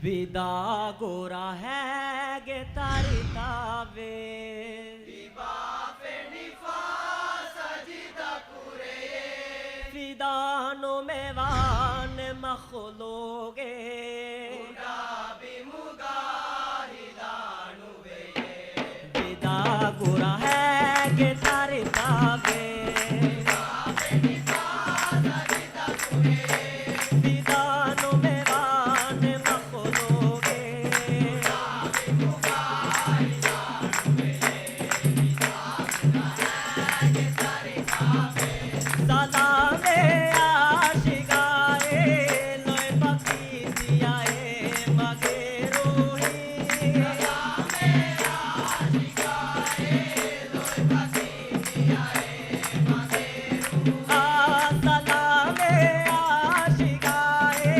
विदा गोरा है गे तारी तावे फिदानो मेवान मखलोगे विदा गोरा है गे तारी तावे फिदानो मेवान मखलोगे सलामे आशिकाए लोए पकी दियाए मगे रोही सलामे आशिकाए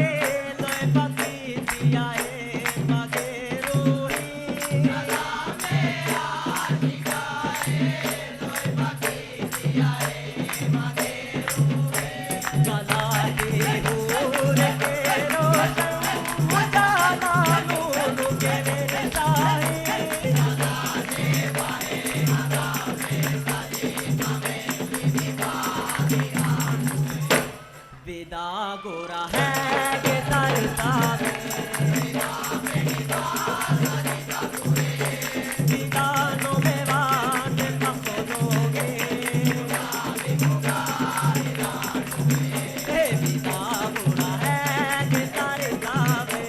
लोए पकी दियाए मगे रोही विदा गोरा है गे तारी तावे विदानो मेवान मखलोगे विदा गोरा है गे तारी तावे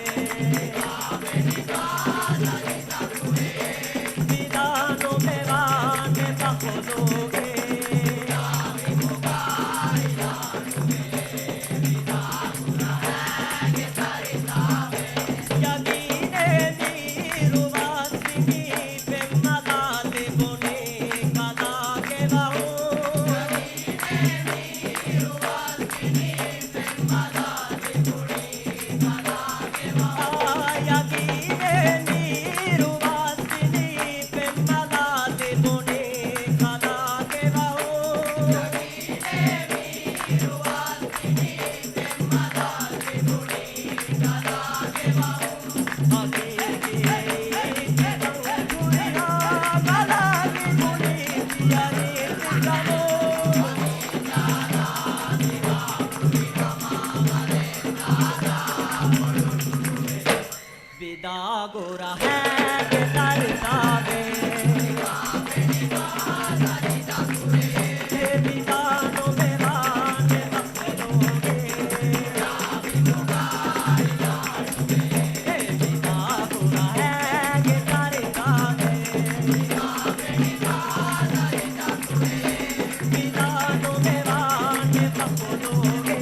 विदानो मेवान मखलोगे विदा गोरा है गे तारी तावे विदानो मेवान मखलोगे विदा गोरा है गे तारी तावे विदानो मेवान मखलोगे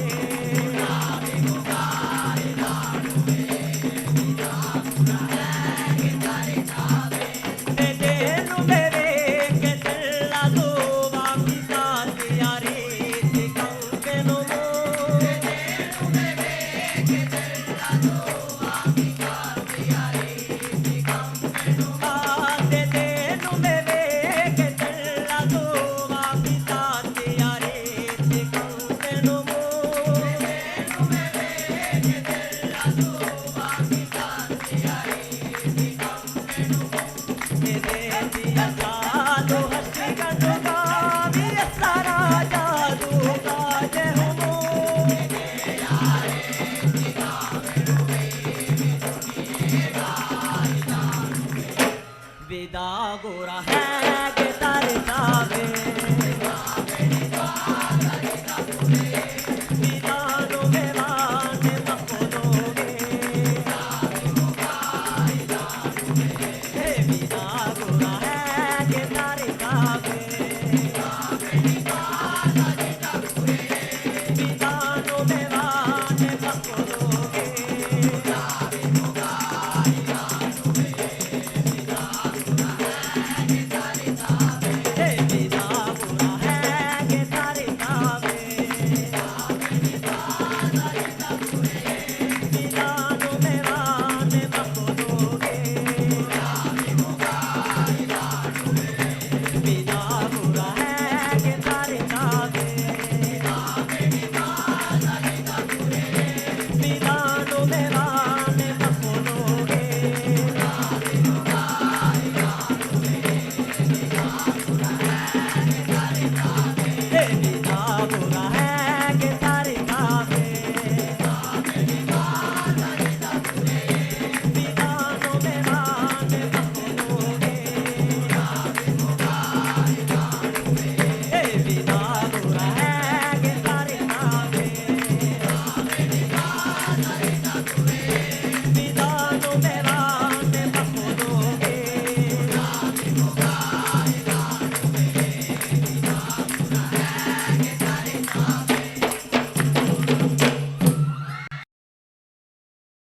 विदा गोरा है गे तारी तावे